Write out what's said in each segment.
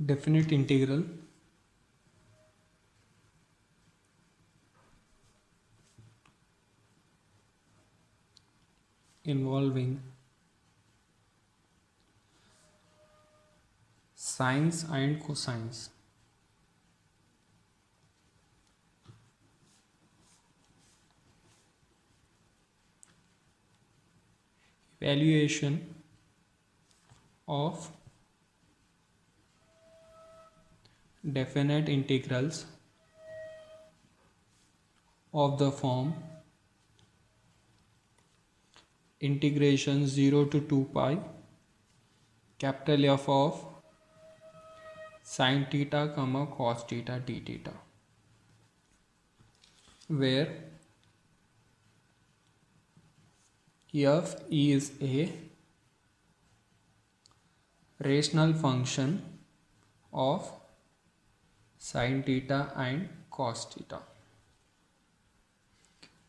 definite integral involving sines and cosines. Evaluation of definite integrals of the form integration 0 to 2 pi capital F of sin theta comma cos theta d theta, where f is a rational function of sin theta and cos theta.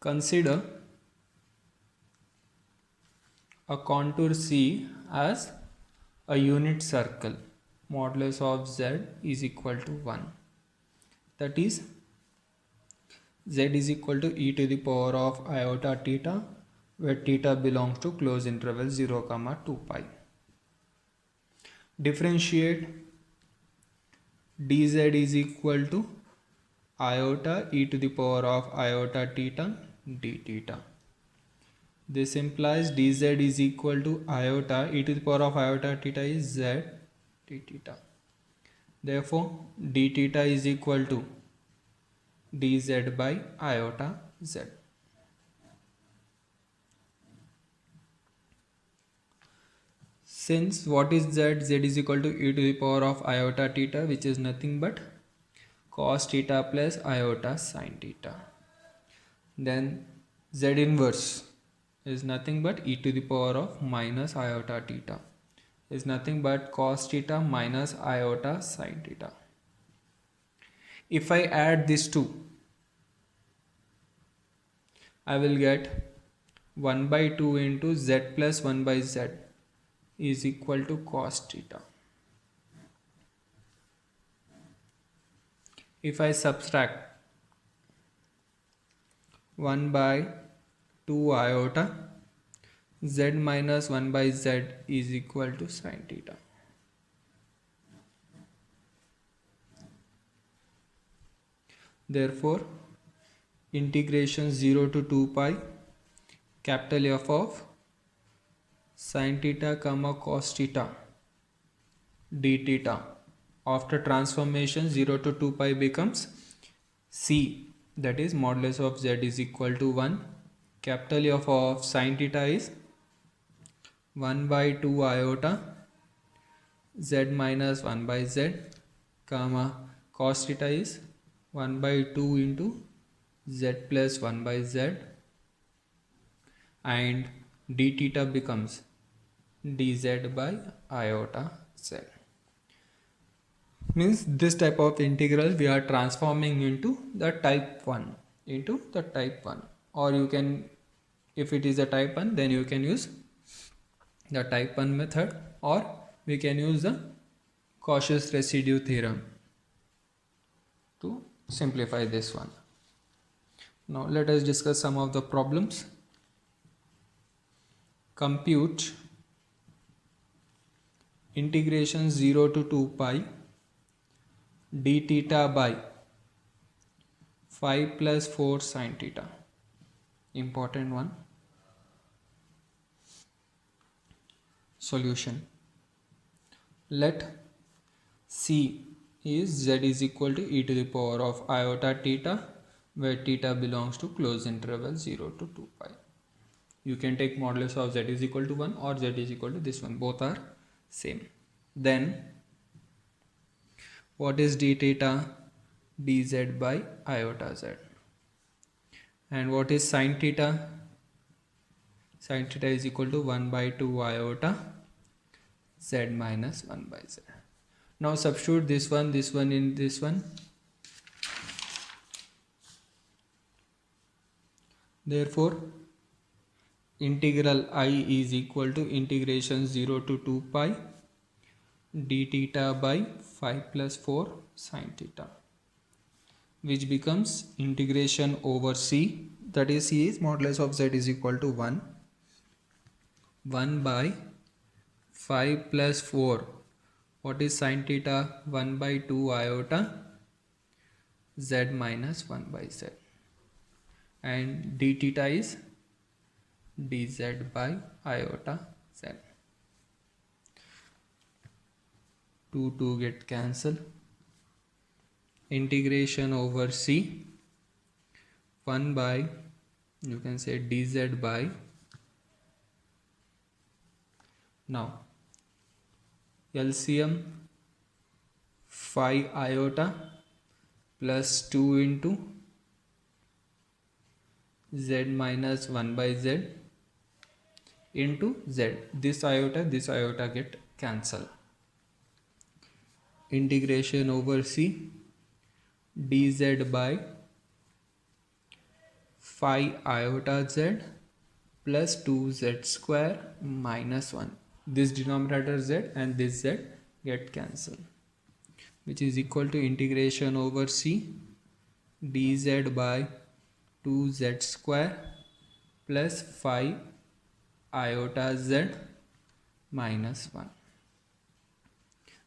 Consider a contour C as a unit circle. Modulus of z is equal to 1. That is, z is equal to e to the power of iota theta, where theta belongs to closed interval 0 comma 2 pi. Differentiate dz is equal to iota e to the power of iota theta d theta. This implies dz is equal to iota e to the power of iota theta is z d theta. Therefore, d theta is equal to dz by iota z. Since what is z? Z is equal to e to the power of iota theta, which is nothing but cos theta plus iota sin theta. Then z inverse is nothing but e to the power of minus iota theta, is nothing but cos theta minus iota sin theta. If I add these two, I will get 1 by 2 into z plus 1 by z is equal to cos theta. If I subtract 1 by 2 iota, z minus 1 by z is equal to sin theta. Therefore, integration 0 to 2 pi capital F of sin theta comma cos theta d theta, after transformation 0 to 2 pi becomes c, that is modulus of z is equal to 1. Capital F of sin theta is 1 by 2 iota z minus 1 by z comma cos theta is 1 by 2 into z plus 1 by z, and d theta becomes dz by iota z. Means this type of integral we are transforming into the type 1, or you can, if it is a type 1, then you can use the type 1 method, or we can use the Cauchy's residue theorem to simplify this one. Now let us discuss some of the problems. Compute integration 0 to 2 pi d theta by 5 plus 4 sin theta. Important one. Solution. Let C is z is equal to e to the power of iota theta, where theta belongs to closed interval 0 to 2 pi. You can take modulus of z is equal to 1 or z is equal to this one. Both are same. Then what is d theta? Dz by iota z. And what is sin theta? Sin theta is equal to 1 by 2 iota z minus 1 by z. Now substitute this one in this one. Therefore, integral I is equal to integration 0 to 2 pi d theta by 5 plus 4 sin theta, which becomes integration over c, that is c is modulus of z is equal to 1 by 5 plus 4. What is sin theta? 1 by 2 iota z minus 1 by z, and d theta is dz by iota z. 2 get cancelled. Integration over c, 1 by, you can say dz by, now LCM 5 iota plus 2 into z minus 1 by z into z. This iota get cancelled. Integration over c, dz by 5 iota z plus 2z square minus 1. This denominator z and this z get cancelled, which is equal to integration over c, dz by 2z square plus 5 iota z minus 1,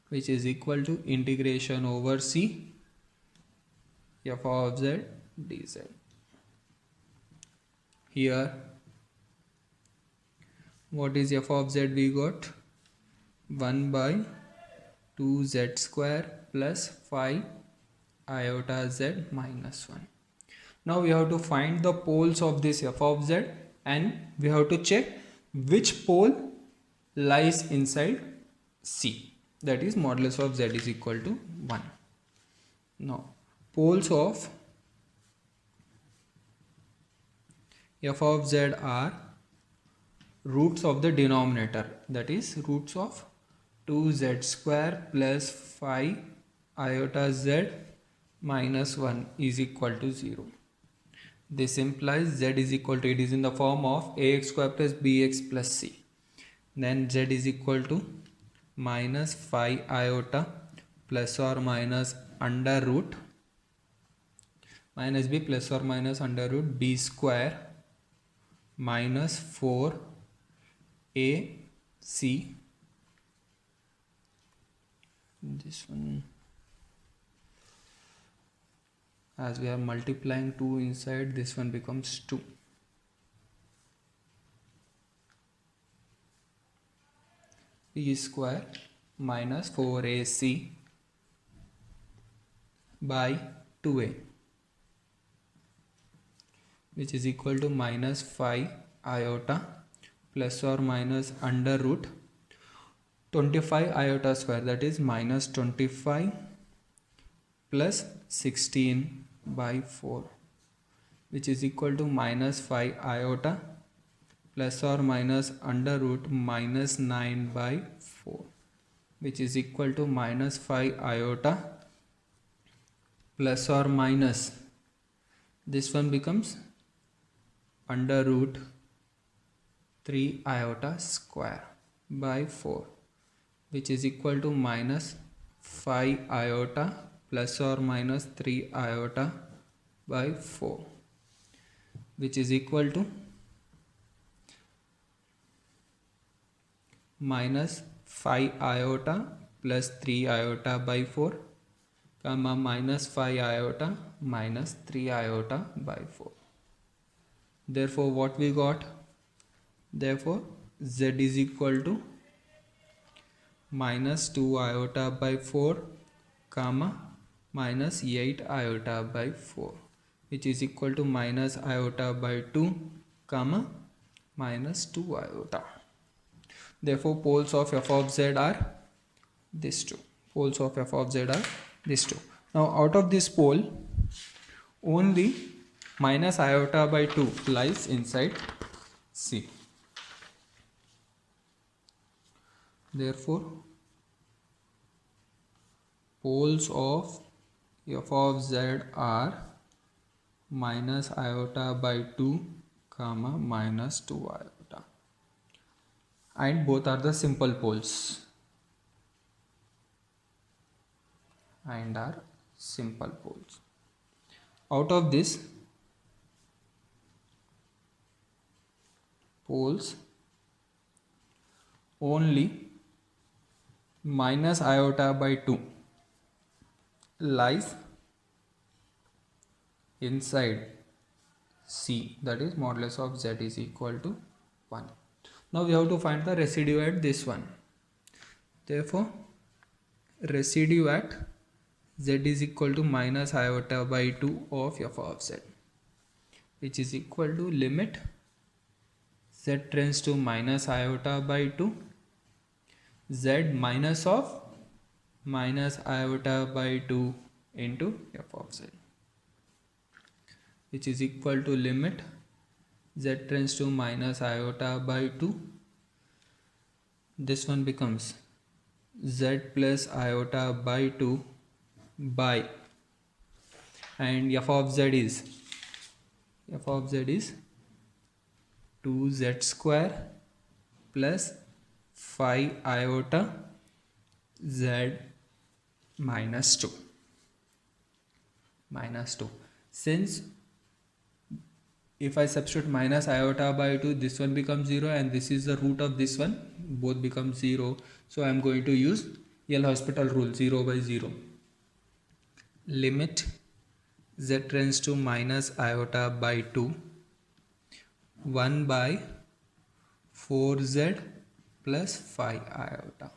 which is equal to integration over c f of z dz. Here what is f of z? We got 1 by 2z square plus 5 iota z minus 1. Now we have to find the poles of this f of z, and we have to check which pole lies inside c, that is modulus of z is equal to 1. Now poles of f of z are roots of the denominator, that is roots of 2z square plus 5 iota z minus 1 is equal to 0. This implies z is equal to, it is in the form of ax square plus bx plus c. Then z is equal to minus 5 iota plus or minus under root minus b plus or minus under root b square minus 4 a c. This one, as we are multiplying 2 inside, this one becomes 2. B square minus 4ac by 2a, which is equal to minus 5 iota plus or minus under root 25 iota square, that is minus 25 plus 16 by 4, which is equal to minus 5 iota plus or minus under root minus 9 by 4, which is equal to minus 5 iota plus or minus, this one becomes under root 3 iota square by 4, which is equal to minus 5 iota plus or minus 3 iota by 4, which is equal to minus 5 iota plus 3 iota by 4 comma minus 5 iota minus 3 iota by 4. Therefore what we got? Therefore z is equal to minus 2 iota by 4 comma minus 8 iota by 4, which is equal to minus iota by 2 comma minus 2 iota. Therefore poles of f of z are these two. Poles of f of z are these two. Now out of this pole, only minus iota by 2 lies inside C. Therefore poles of f of z are minus iota by 2 comma minus 2 iota, and both are the simple poles. and are simple poles. Out of this poles, only minus iota by 2 lies inside C, that is modulus of Z is equal to 1. Now we have to find the residue at this one. Therefore, residue at Z is equal to minus iota by 2 of f of Z, which is equal to limit Z tends to minus iota by 2 Z minus of minus iota by 2 into f of Z, which is equal to limit Z tends to minus iota by 2. This one becomes Z plus iota by 2 by, and f of Z is 2Z square plus 5 iota Z minus 2. Since if I substitute minus iota by 2, this one becomes 0 and this is the root of this one, both become 0. So I am going to use L'Hospital rule, 0 by 0. Limit Z tends to minus iota by 2 1 by 4Z plus 5 iota.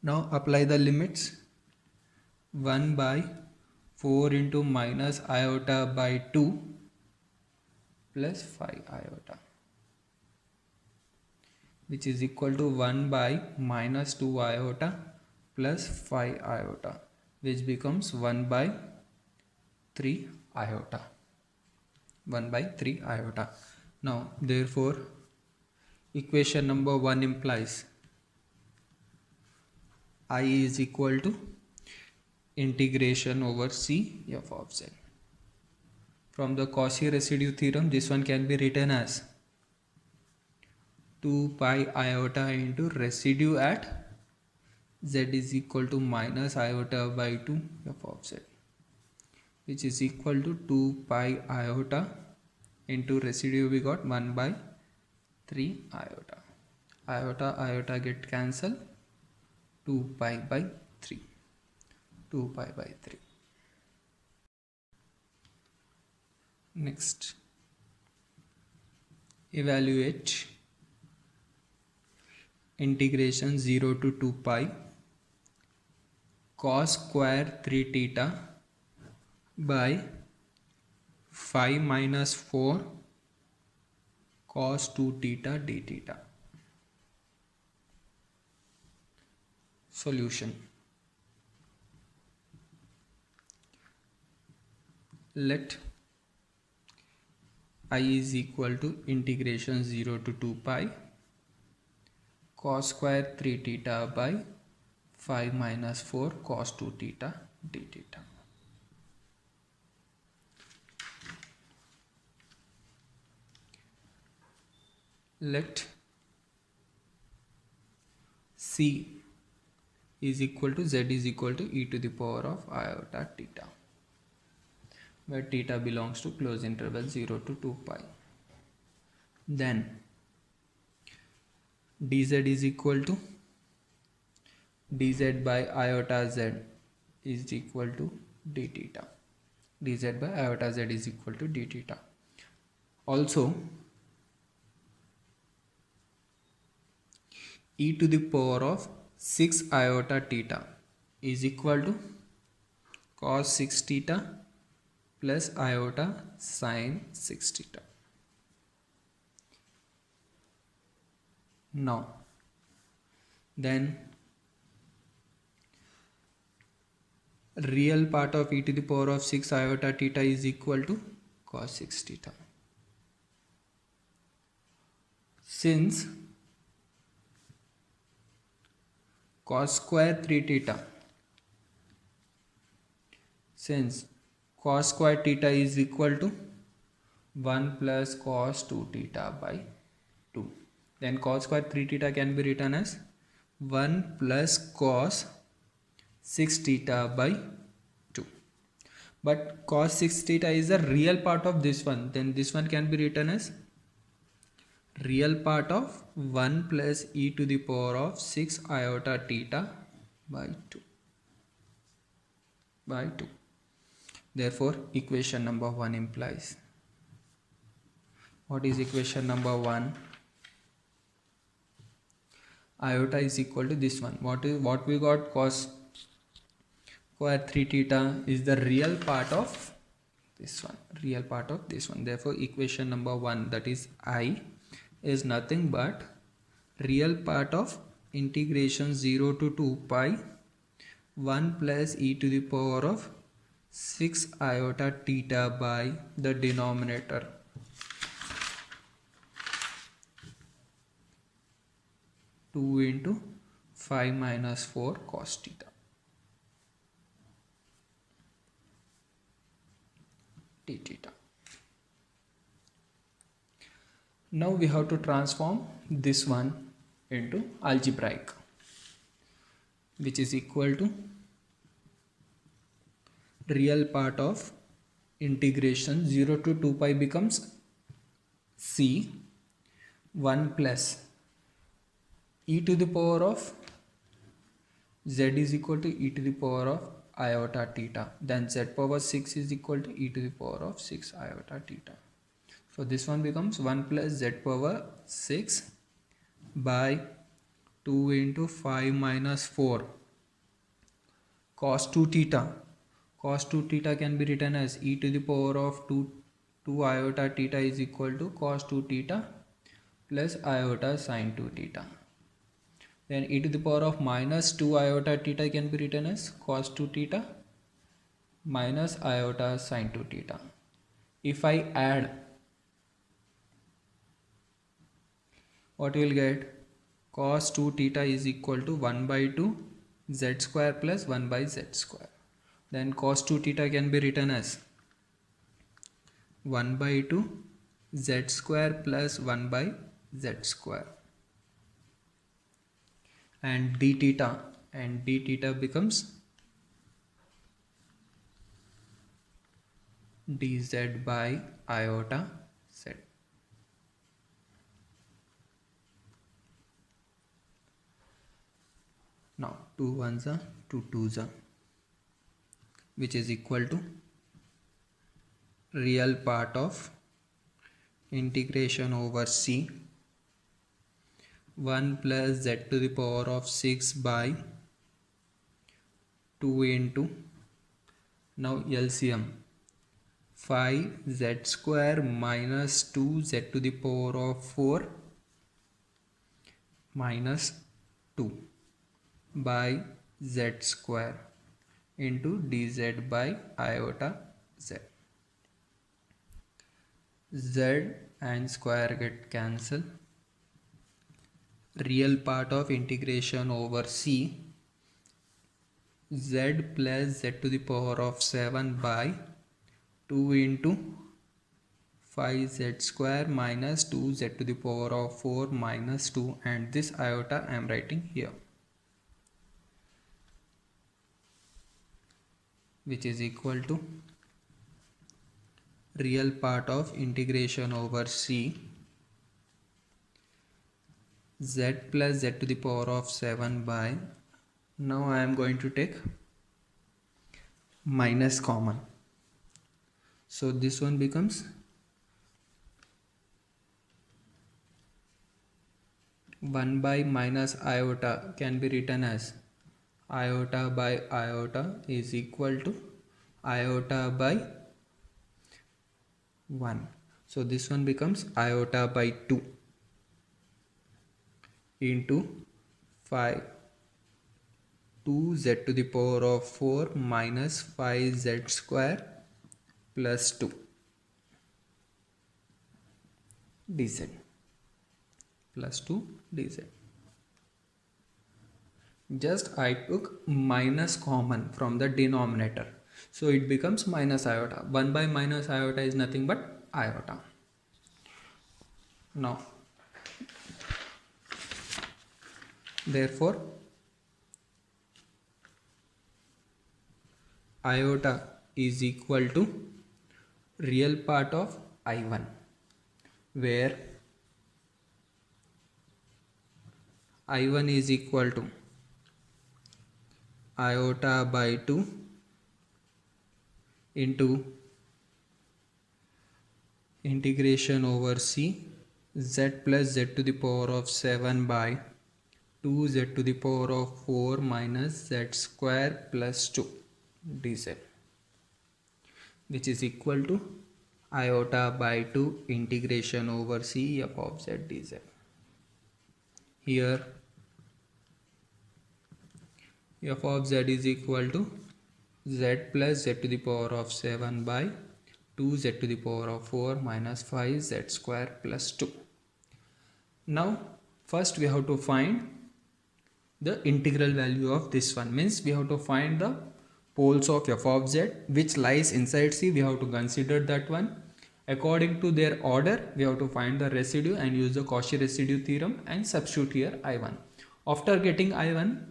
Now apply the limits. 1 by 4 into minus iota by 2 plus 5 iota, which is equal to 1 by minus 2 iota plus 5 iota, which becomes 1 by 3 iota. Now therefore equation number 1 implies I is equal to integration over C f of Z. From the Cauchy residue theorem, this one can be written as 2 pi iota into residue at Z is equal to minus iota by 2 f of Z, which is equal to 2 pi iota into residue we got 1 by 3 iota. Iota get cancelled, 2 pi by 3. Next, evaluate integration 0 to 2 pi cos square 3 theta by 5 minus 4 cos 2 theta d theta. Solution. Let I is equal to integration 0 to 2 pi cos square 3 theta by 5 minus 4 cos 2 theta d theta. Let C is equal to Z is equal to e to the power of iota theta, where theta belongs to closed interval 0 to 2 pi. Then dz is equal to dz by iota z is equal to d theta. Dz by iota z is equal to d theta. Also, e to the power of 6 iota theta is equal to cos 6 theta plus iota sin 6 theta. Now then real part of e to the power of 6 iota theta is equal to cos 6 theta. Since cos square 3 theta, since cos square theta is equal to 1 plus cos 2 theta by 2, then cos square 3 theta can be written as 1 plus cos 6 theta by 2. But cos 6 theta is a real part of this one, then this one can be written as real part of 1 plus e to the power of 6 iota theta by 2. Therefore equation number 1 implies, what is equation number 1? Iota is equal to this one. What we got? Cos square 3 theta is the real part of this one, real part of this one. Therefore equation number 1, that is I, is nothing but real part of integration 0 to 2 pi 1 plus e to the power of 6 iota theta by the denominator 2 into 5 minus 4 cos theta d theta. Now we have to transform this one into algebraic, which is equal to real part of integration 0 to 2 pi becomes c 1 plus e to the power of z is equal to e to the power of iota theta, then z power 6 is equal to e to the power of 6 iota theta. So this one becomes 1 plus z power 6 by 2 into 5 minus 4 cos 2 theta. Cos 2 theta can be written as e to the power of 2 iota theta is equal to cos 2 theta plus iota sin 2 theta. Then e to the power of minus 2 iota theta can be written as cos 2 theta minus iota sin 2 theta. If I add, what you will get? Cos 2 theta is equal to 1 by 2 z square plus 1 by z square. Then cos 2 theta can be written as 1 by 2 z square plus 1 by z square, and d theta becomes dz by iota z. Now 2 ones are 2 twos are, which is equal to real part of integration over c 1 plus z to the power of 6 by 2 into, now LCM, 5 z square minus 2 z to the power of 4 minus 2 by z square into dz by iota z. Z and square get cancelled. Real part of integration over c z plus z to the power of 7 by 2 into 5z square minus 2z to the power of 4 minus 2, and this iota I am writing here, which is equal to real part of integration over c z plus z to the power of 7 by, now I am going to take minus common, so this one becomes 1 by minus iota can be written as iota by iota is equal to iota by 1. So this one becomes iota by 2 into 5 2z to the power of 4 minus 5z square plus 2 dz plus 2 dz. Just I took minus common from the denominator, so it becomes minus iota. 1 by minus iota is nothing but iota. Now therefore iota is equal to real part of I1, where I1 is equal to iota by 2 into integration over C z plus z to the power of 7 by 2z to the power of 4 minus z square plus 2 dz, which is equal to iota by 2 integration over C f of z dz. Here f of z is equal to z plus z to the power of 7 by 2z to the power of 4 minus 5z square plus 2. Now first we have to find the integral value of this one, means we have to find the poles of f of z which lies inside C. We have to consider that one. According to their order, we have to find the residue and use the Cauchy residue theorem and substitute here I1. After getting I1,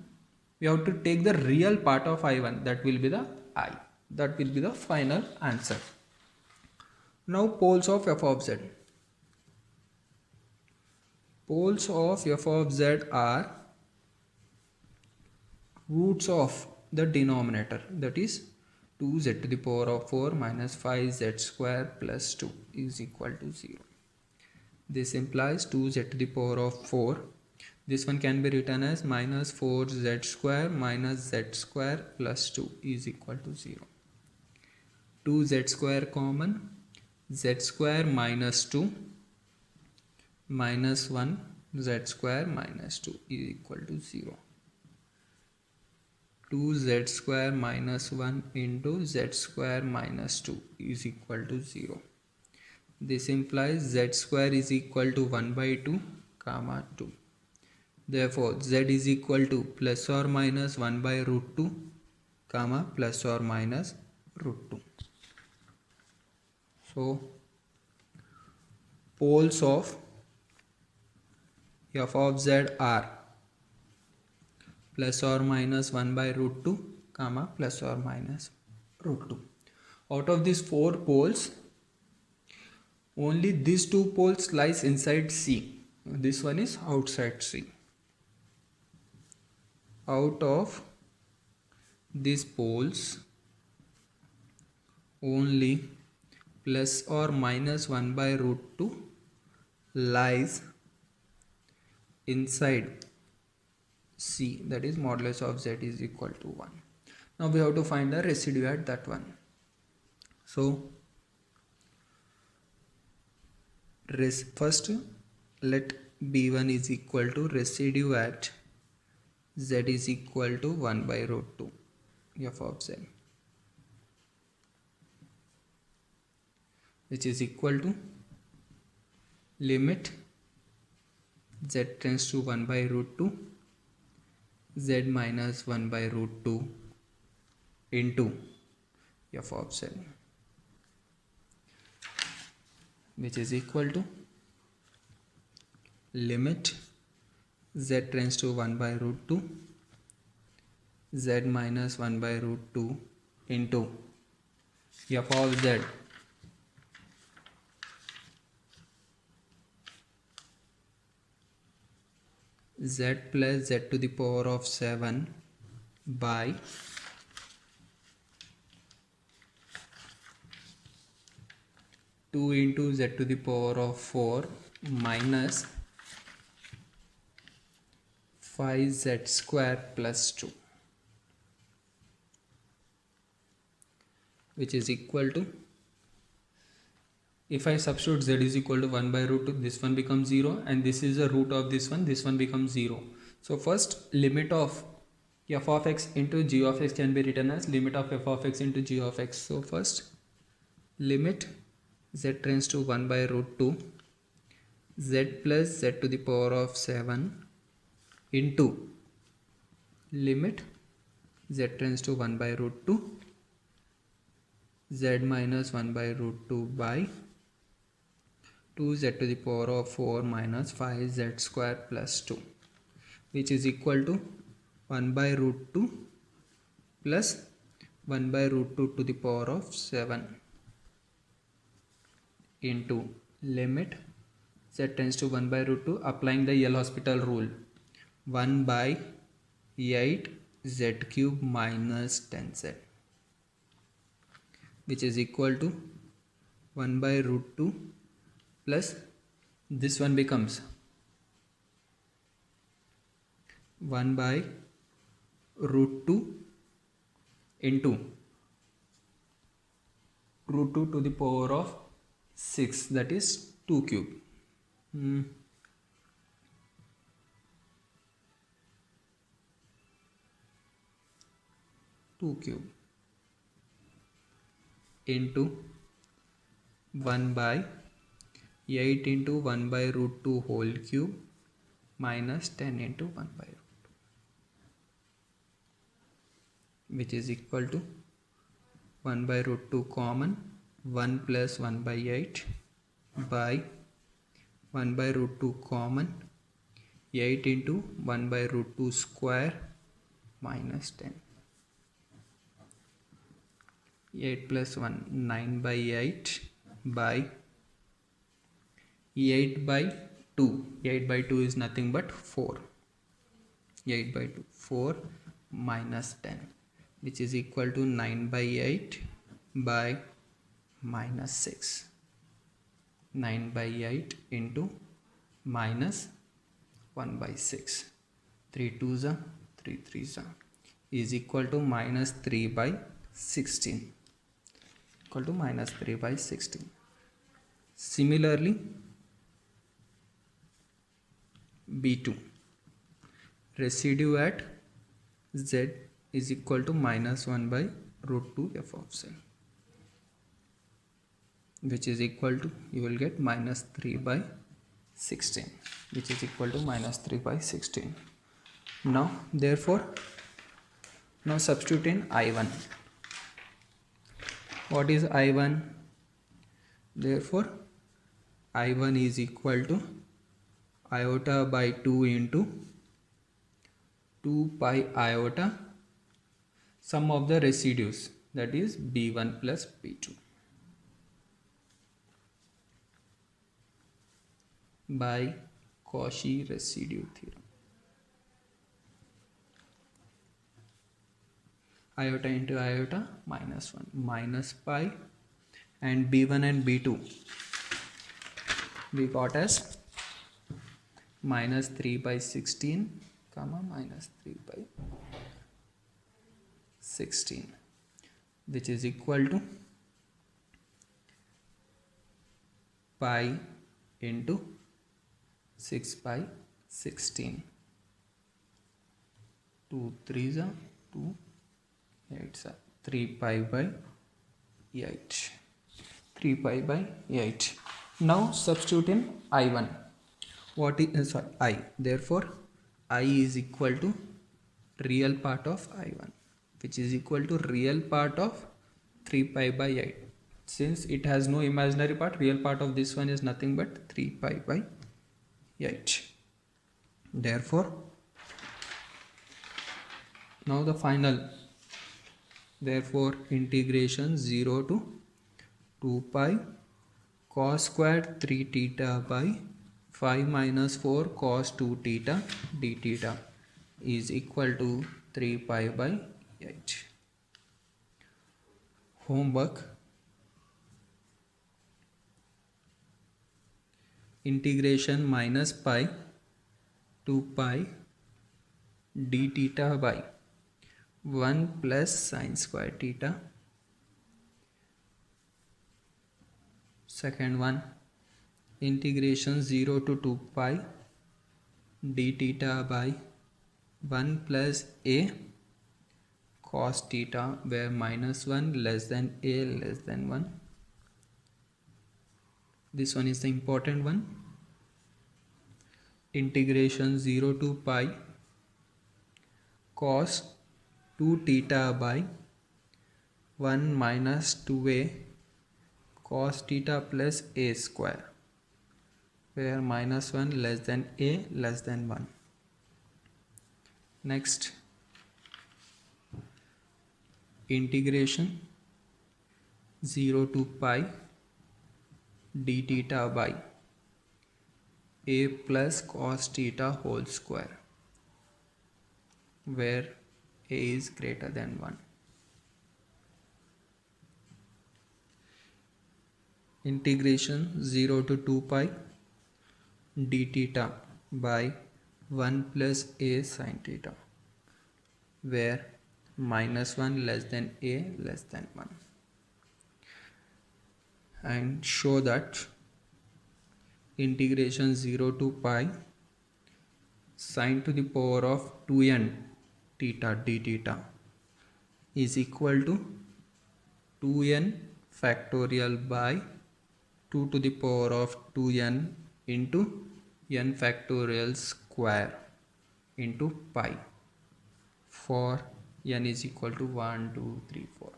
we have to take the real part of I1, that will be the I. That will be the final answer. Now poles of f of z. Poles of f of z are roots of the denominator, that is 2z to the power of 4 minus 5z square plus 2 is equal to 0. This implies 2z to the power of 4. This one can be written as minus 4z square minus z square plus 2 is equal to 0. 2z square common, z square minus 2 minus 1 z square minus 2 is equal to 0. 2z square minus 1 into z square minus 2 is equal to 0. This implies z square is equal to 1 by 2 comma 2. Therefore z is equal to plus or minus 1 by root 2 comma plus or minus root 2. So poles of f of z are plus or minus 1 by root 2 comma plus or minus root 2. Out of these 4 poles, only these 2 poles lies inside C. This one is outside C. Out of these poles, only plus or minus 1 by root 2 lies inside C, that is modulus of z is equal to 1. Now we have to find the residue at that one. So first let b1 is equal to residue at z is equal to 1 by root 2 f of z, which is equal to limit z tends to 1 by root 2 z minus 1 by root 2 into f of z, which is equal to limit z tends to 1 by root 2 z minus 1 by root 2 into f of z z plus z to the power of 7 by 2 into z to the power of 4 minus 5z square plus 2, which is equal to, if I substitute z is equal to 1 by root 2, this one becomes 0 and this is the root of this one becomes 0. So first limit of f of x into g of x can be written as limit of f of x into g of x. So first limit z tends to 1 by root 2 z plus z to the power of 7 into limit z tends to 1 by root 2 z minus 1 by root 2 by 2z to the power of 4 minus 5z square plus 2, which is equal to 1 by root 2 plus 1 by root 2 to the power of 7 into limit z tends to 1 by root 2, applying the L'Hospital rule, 1 by 8 z cube minus 10z, which is equal to 1 by root 2 plus this one becomes 1 by root 2 into root 2 to the power of 6, that is 2 cube. 2 cube into 1 by 8 into 1 by root 2 whole cube minus 10 into 1 by root 2, which is equal to 1 by root 2 common, 1 plus 1 by 8 by 1 by root 2 common, 8 into 1 by root 2 square minus 10. 8 plus 1, 9 by 8 by 8 by 2. 8 by 2 is nothing but 4. 8 by 2, 4 minus 10, which is equal to 9 by 8 by minus 6. 9 by 8 into minus 1 by 6. 3 2s are 3 3s are is equal to minus 3 by 16. Equal to minus 3 by 16. Similarly, B2, residue at z is equal to minus 1 by root 2 f of z, which is equal to, you will get minus 3 by 16, which is equal to minus 3 by 16. Now therefore, now substitute in I1. What is I1? Therefore I1 is equal to iota by 2 into 2 pi iota sum of the residues, that is B1 plus B2, by Cauchy residue theorem. Iota into iota minus 1 minus pi, and B1 and B2 we got as minus 3 by 16 comma minus 3 by 16, which is equal to pi into 6 by 16. 2 3s are 2 8s are 3 pi by 8. 3 pi by 8. Now substitute in I1. What is I? Therefore I is equal to real part of I1, which is equal to real part of 3 pi by 8. Since it has no imaginary part, real part of this one is nothing but 3 pi by 8. Therefore now the final, therefore integration 0 to 2 pi cos squared 3 theta by 5 minus 4 cos 2 theta d theta is equal to 3 pi by 8. Homework: integration minus pi 2 pi d theta by 1 plus sin square theta. Second one, integration 0 to 2 pi d theta by 1 plus a cos theta, where minus 1 less than a less than 1. This one is the important one. Integration 0 to pi cos 2 theta by 1 minus 2a cos theta plus a square, where minus 1 less than a less than 1. Next, integration 0 to pi d theta by a plus cos theta whole square, where a is greater than 1. Integration 0 to 2 pi d theta by 1 plus a sin theta, where minus 1 less than a less than 1. And show that integration 0 to pi sine to the power of 2n theta d theta is equal to 2n factorial by 2 to the power of 2n into n factorial square into pi for n is equal to 1, 2, 3, 4.